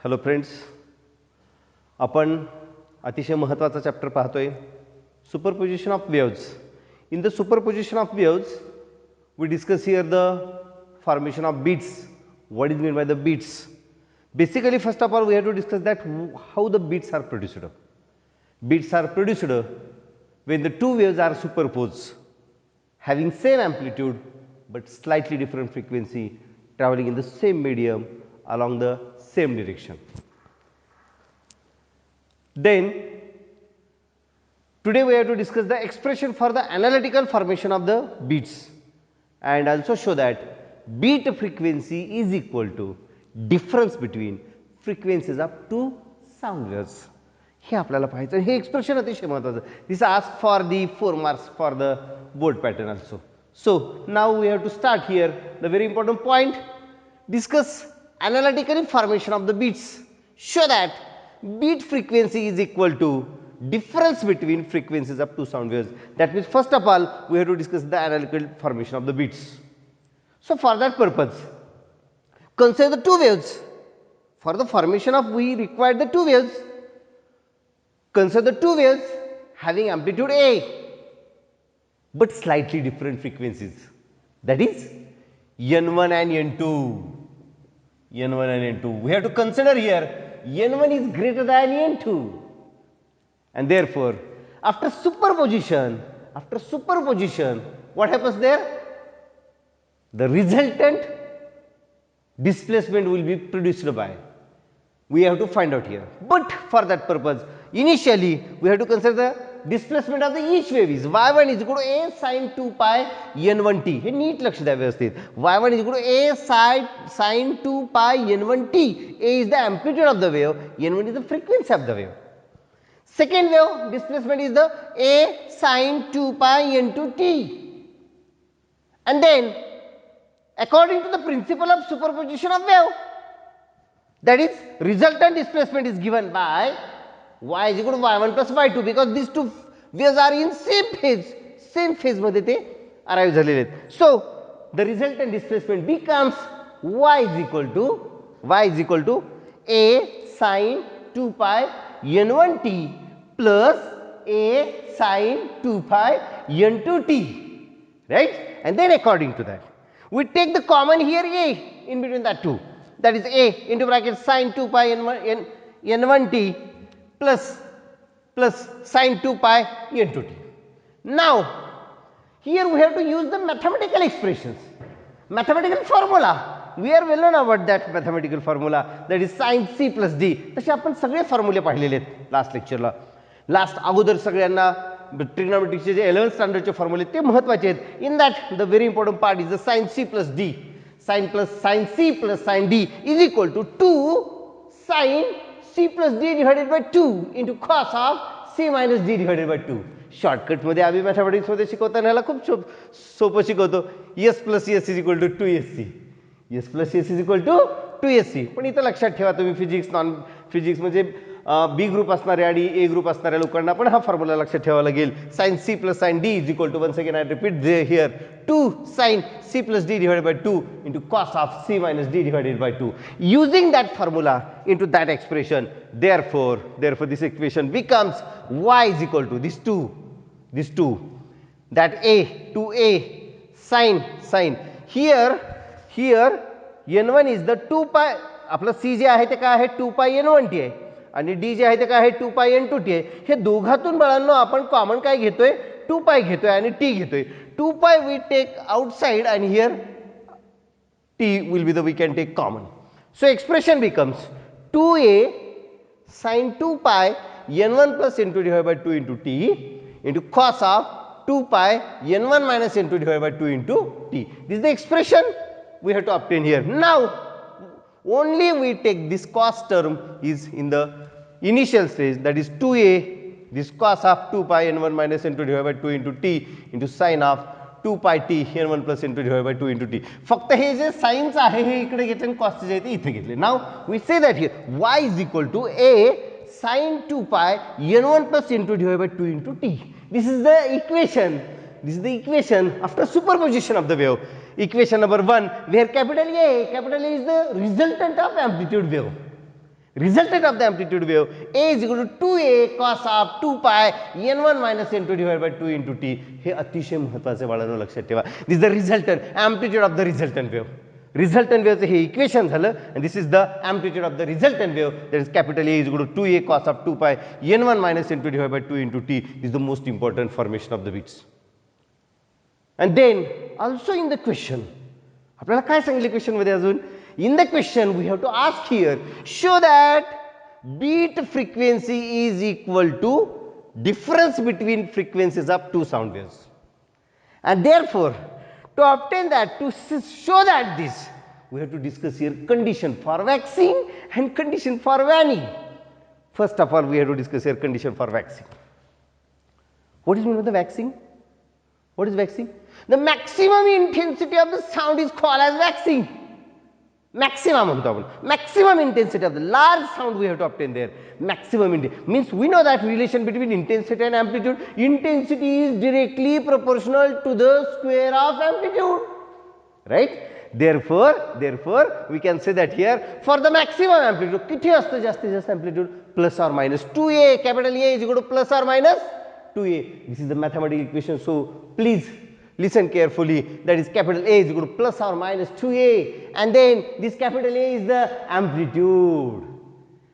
Hello friends, आपण अतिशय महत्त्वाचा चॅप्टर पाहतोय, superposition of waves. In the superposition of waves we discuss here the formation of beats. What is meant by the beats? Basically, first of all, we have to discuss that how the beats are produced. Beats are produced when the two waves are superposed, having same amplitude but slightly different frequency, traveling in the same medium along the same direction. Then today we have to discuss the expression for the analytical formation of the beats and also show that beat frequency is equal to difference between frequencies of two sound waves. हे आपल्याला पाहायचं. हे एक्सप्रेशन अतिशय महत्त्वाचं. This ask for the 4 marks for the board pattern also. So now we have to start here the very important point. Discuss analytically formation of the beats. Show that beat frequency is equal to difference between frequencies of two sound waves. That means first of all we have to discuss the analytical formation of the beats. So for that purpose, consider the two waves. For the formation of we require the two waves. Consider the two waves having amplitude A but slightly different frequencies. That is N1 and N2. N1 and N2. We have to consider here N1 is greater than N2, and therefore after superposition, what happens there? The resultant displacement will be produced by. We have to find out here. But for that purpose, initially we have to consider the displacement of the each wave is y1 is equal to a sin 2 pi n1t. Hey NEET लक्ष द्या व्यवस्थित. y1 is equal to a sin 2 pi n1t. A is the amplitude of the wave, n1 is the frequency of the wave. Second wave displacement is the a sin 2 pi n2t. And then according to the principle of superposition of wave, that is resultant displacement is given by y is equal to y1 plus y2, because these two waves are in same phase मध्ये ते arrive झालेले आहेत. So the resultant displacement becomes y is equal to a sin 2 pi n1t plus a sin 2 pi n2t, right? And then according to that we take the common here a in between that two, that is a into bracket sin 2 pi n1t plus sin 2 pi n2t. Now here we have to use the mathematical expressions, mathematical formula. We are well known about that mathematical formula, that is sin c plus d. तसे आपण सगळे फॉर्म्युले पाहिलेले आहेत last लेक्चरला. Last अगोदर सगळ्यांना ट्रिग्नोमेट्रिकचे जे 11th स्टँडर्डचे फॉर्म्युले ते महत्त्वाचे आहेत. In that the very important part is the sin c plus d. sin c plus sin d is equal to 2 sin c plus d divided by 2 into cos of c minus d divided by 2. Shortcut मध्ये आम्ही mathematics मध्ये शिकवताना याला खूप सोपं शिकवतो. s plus s is equal to 2sc. s plus s is equal to 2sc. पण इथं लक्षात ठेवा तुम्ही फिजिक्स नॉन फिजिक्स म्हणजे बी ग्रुप असणारे आणि ए ग्रुप असणाऱ्या लोकांना पण हा फॉर्म्युला लक्षात ठेवावा लागेल. sin c plus sin d is equal to, once again I repeat here, 2 sin c plus d divided by 2 into cos of c minus d divided by 2. Using that formula into that expression, therefore this equation becomes y is equal to these two, that a 2a sin here n1 is the 2 pi. आपलं c जे आहे ते काय आहे 2 pi n1t आहे आणि d जे आहे ते काय आहे 2 pi n2t आहे. हे दोघातून बाळांनो आपण कॉमन काय घेतोय 2 pi घेतोय आणि t घेतोय. 2 pi we take outside and here t will be the we can take common. So expression becomes 2a sin 2 pi n1 plus n2 divided by 2 into t into cos of 2 pi n1 minus n2 divided by 2 into t. This is the expression we have to obtain here. Now only we take this cos term is in the initial stage, that is 2a this cos of 2 pi n1 minus n2 divided by 2 into t into sin of 2 pi t n1 plus n2 divided by 2 into t. फक्त हे जे signs आहे हे इकडे घेतले आणि cos जे आहे ते इथे घेतले. Now we say that here y is equal to a sin 2 pi n1 plus n2 divided by 2 into t. This is the equation after superposition of the wave. Equation number 1, where capital A is the resultant of amplitude wave. Resultant of the amplitude wave A is equal to 2a cos of 2 pi n1 minus n2 divided by 2 into t. हे अतिशय महत्त्वाचे बाळांनो लक्षात ठेवा. This is the resultant amplitude of the resultant wave. Resultant wave hey equation झालं and this is the amplitude of the resultant wave, that is capital A is equal to 2a cos of 2 pi n1 minus n2 divided by 2 into t. This is the most important formation of the beats. And then also in the question आपल्याला काय सांगितलं question मध्ये अजून, in the question we have to ask here, show that beat frequency is equal to difference between frequencies of two sound waves, and therefore to obtain that, to show that this, we have to discuss here condition for waxing and condition for waning. First of all we have to discuss here condition for waxing. What is meant by the waxing? What is waxing? The maximum intensity of the sound is called as waxing. Maximum म्हणतो आपण, maximum intensity of the large sound we have to obtain there. Maximum intensity means we know that relation between intensity and amplitude. Intensity is directly proportional to the square of amplitude, right? Therefore we can say that here for the maximum amplitude किती असतं जास्तीत जास्त amplitude, plus or minus 2a, capital A is equal to plus or minus 2a. This is the mathematical equation, so please listen carefully. That is capital A is equal to plus or minus 2a, and then this capital A is the amplitude,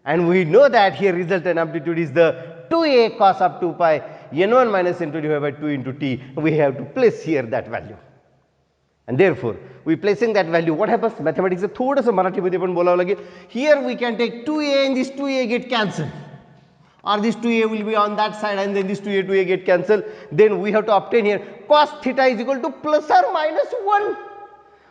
and we know that here resultant amplitude is the 2a cos of 2 pi n1 minus n2 divided by 2 into t. We have to place here that value, and therefore we placing that value, what happens, mathematics is थोडंसं मराठीमध्ये पण बोलावं लागेल. Here we can take 2a and this 2a get cancelled, or this 2a will be on that side and then this 2a get cancelled. Then we have to obtain here cos theta is equal to plus or minus 1.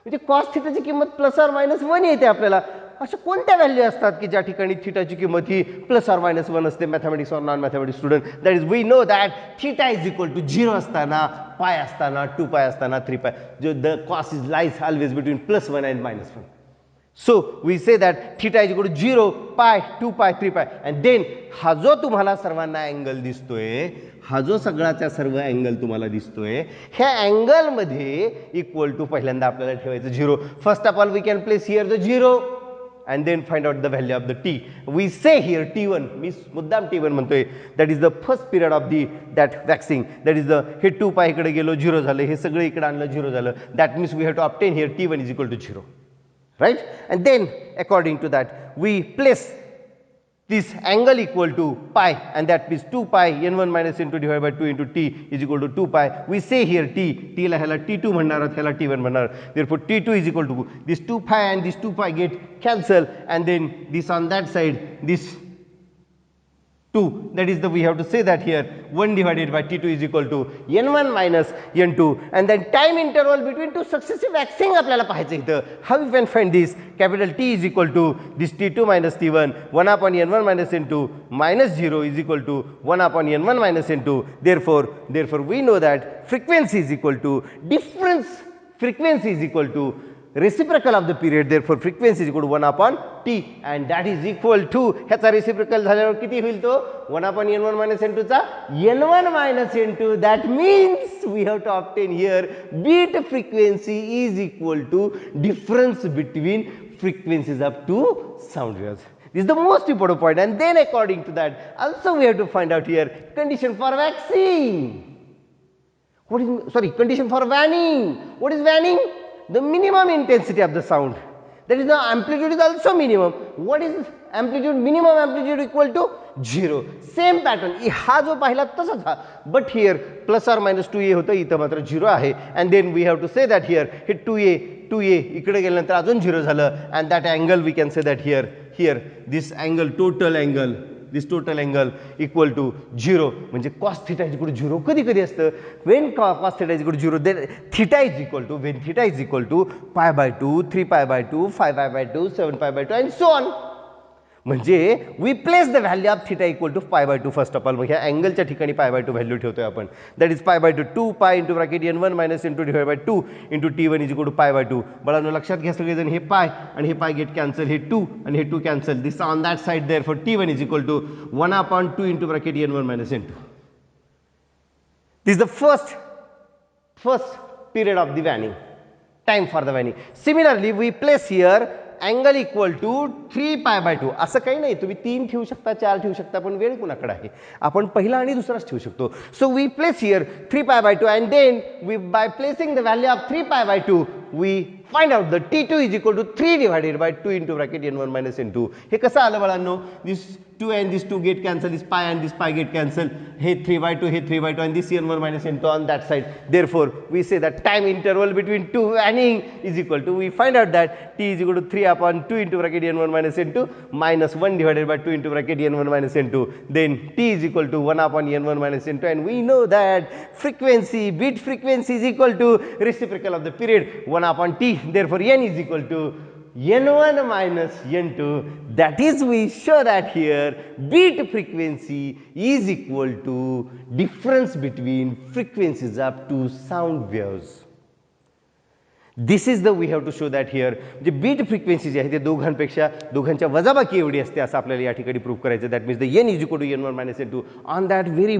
म्हणजे cos theta ची किंमत plus or minus 1 येते आपल्याला. अशा कोणत्या value असतात की ज्या ठिकाणी थीटाची किंमत ही प्लस ऑर मायनस 1 असते, मॅथमॅटिक्स और non mathematics student? That is we know that theta is equal to 0 असताना, पाय असताना, 2 पाय असताना, 3 पाय, जो the cos is lies always between +1 and -1. So we say that theta is equal to 0, pi, 2 pi, 3 pi, and then हा जो तुम्हाला सर्वांना angle दिसतोय, हा जो सगळाचा सर्व अँगल तुम्हाला दिसतोय, ह्या अँगल मध्ये इक्वल टू पहिल्यांदा आपल्याला ठेवायचं 0. First of all we can place here the 0 and then find out the value of the t. We say here t1, मी मुद्दाम t1 म्हणतोय, that is the first period of the that waxing, that is the hey 2 pi इकडे गेलो 0 झालं, हे सगळं इकडे आणलं 0 झालं. That means we have to obtain here t1 is equal to 0, right? And then according to that we place this angle equal to pi, and that means 2 pi n1 minus n2 divided by 2 into t is equal to 2 pi. We say here t ला ह्याला t2 म्हणणार आहोत, ह्याला t1 म्हणणार. Therefore t2 is equal to this 2 pi and this 2 pi get cancel, and then this on that side, this 2, that is the, we have to say that here 1 divided by t2 is equal to n1 minus n2, and then time interval between two successive waxing आपल्याला पाहायचं इथं. How we can find this? Capital T is equal to this t2 minus t1, 1 upon n1 minus n2 minus 0 is equal to 1 upon n1 minus n2. Therefore we know that frequency is equal to difference, frequency is equal to reciprocal of the period. Therefore frequency is equal to 1 upon t, and that is equal to ह्याचा reciprocal झाल्यावर किती होईल तो 1 upon n1 minus n2 चा n1 minus n2. That means we have to obtain here beat frequency is equal to difference between frequencies of two sound waves. This is the most important point. And then according to that also we have to find out here condition for waxing. What is, sorry, condition for waning. What is waning? The minimum intensity of the sound, that is the amplitude is also minimum. What is amplitude? Minimum amplitude equal to 0. Same pattern, हा जो पाहिला तसाच हा, but here plus or minus 2a होतं, इथं मात्र 0 आहे. And then we have to say that here hey 2a इकडे गेल्यानंतर अजून 0 झालं, and that angle we can say that here this angle, total angle, this total angle equal to 0. म्हणजे cos theta is equal to 0 कधी कधी असतं, when cos theta is equal to 0, then theta is equal to, when theta is equal to pi by 2, 3 pi by 2, 5 pi by 2, 7 pi by 2 and so on. म्हणजे we place the value of theta equal to pi by 2 first of all. मग ह्या अँगलच्या ठिकाणी pi by 2 value ठेवतोय आपण. That is pi by 2, 2 pi into bracket n1 minus n2 divided by 2 into t1 is equal to pi by 2. बाळांनो लक्षात घ्या सगळेजण, हे pi आणि हे pi get cancel, हे 2 आणि हे 2 cancel. This on that side, therefore t1 is equal to 1 upon 2 into bracket n1 minus n2. This is the first period of the waning, time for the waning. Similarly we place here angle equal to 3π/2. असं काही नाही, तुम्ही 3 ठेवू शकता, 4 ठेवू शकता, पण वेळ कुणाकडे आहे, आपण पहिला आणि दुसराच ठेवू शकतो. So we place here 3π/2 and then we by placing the value of 3π/2 we find out the T2 is equal to 3 divided by 2 into bracket n1 minus n2. हे कसं आलं बाळांनो, this 2 and this 2 get cancel, this pi and this pi get cancel, हे 3/2 हे 3/2 and this n1 minus n2 on that side. Therefore we say that time interval between two vanning is equal to, we find out that t is equal to 3 upon 2 into bracket n1 minus n2 minus 1 divided by 2 into bracket n1 minus n2. Then t is equal to 1 upon n1 minus n2, and we know that frequency, bit frequency is equal to reciprocal of the period 1 upon t. Therefore n is equal to n1 minus n2. That is, we show that here bit frequency is equal to difference between frequencies of two sound waves. This is the we have to show that here. जे beat frequency जी आहे ते दोघांच्या वजाबाकी एवढी असते असं आपल्याला या ठिकाणी प्रूव्ह करायचं. That means the N is equal to n1 minus n2 on that very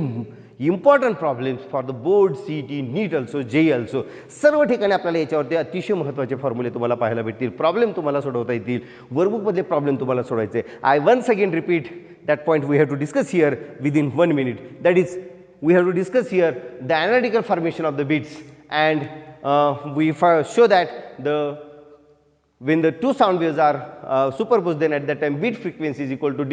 important problems for the board, CET, NEET also, JEE also. सर्व ठिकाणी आपल्याला याच्यावरती अतिशय महत्त्वाचे फॉर्म्युले तुम्हाला पाहायला भेटतील, प्रॉब्लेम तुम्हाला सोडवता येतील, वर्कबुकमधले प्रॉब्लेम तुम्हाला सोडवायचे. I once again repeat that point we have to discuss here within 1 minute. That is, we have to discuss here the analytical formation of the bits, and we show that when the two sound waves are superposed, then at that time bit frequency is equal to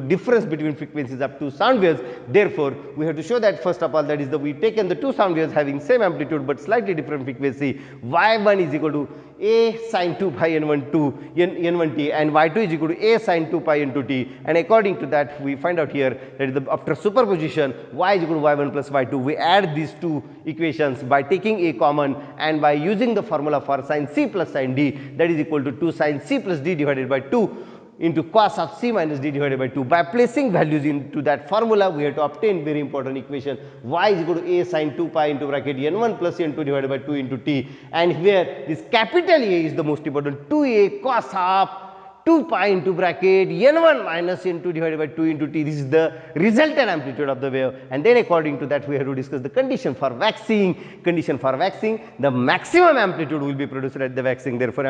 difference between frequencies of two sound waves. Therefore we have to show that first of all, that is, we taken the two sound waves having same amplitude but slightly different frequency. y1 is equal to a sin 2 pi n1t and y2 is equal to a sin 2 pi n2t, and according to that we find out here that is, after superposition y is equal to y1 plus y2, we add these two equations by taking a common and by using the formula for sin c plus sin d, that is equal to 2 sin c plus d divided by 2 into cos of c minus d divided by 2. By placing values into that formula, we have to obtain very important equation y is equal to a sin 2 pi into bracket n1 plus n2 divided by 2 into t, and here this capital A is the most important, 2a cos of 2 pi into bracket n1 minus n2 divided by 2 into t. This is the resultant amplitude of the wave, and then according to that we have to discuss the condition for waxing. Condition for waxing, the maximum amplitude will be produced at the waxing. Therefore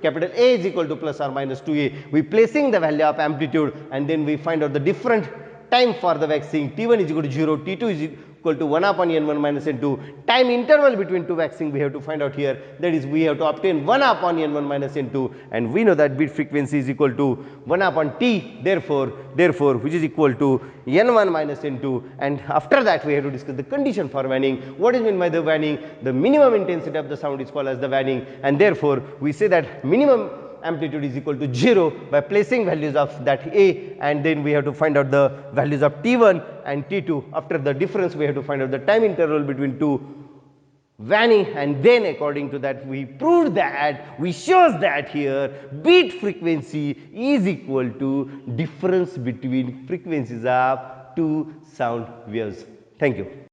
capital A is equal to plus or minus 2a. We placing the value of amplitude, and then we find out the different time for the waxing. T1 is equal to 0, T2 is equal to 1 upon n1 minus n2. Time interval between two waxing we have to find out here, that is, we have to obtain 1 upon n1 minus n2, and we know that bit frequency is equal to 1 upon t, therefore which is equal to n1 minus n2, and after that we have to discuss the condition for vanning. What is meant by the vanning? The minimum intensity of the sound is called as the vanning, and therefore we say that minimum amplitude is equal to 0 by placing values of that a, and then we have to find out the values of t1 and t2. After the difference we have to find out the time interval between two vanning, and then according to that we proved that, we shows that here bit frequency is equal to difference between frequencies of two sound waves. Thank you.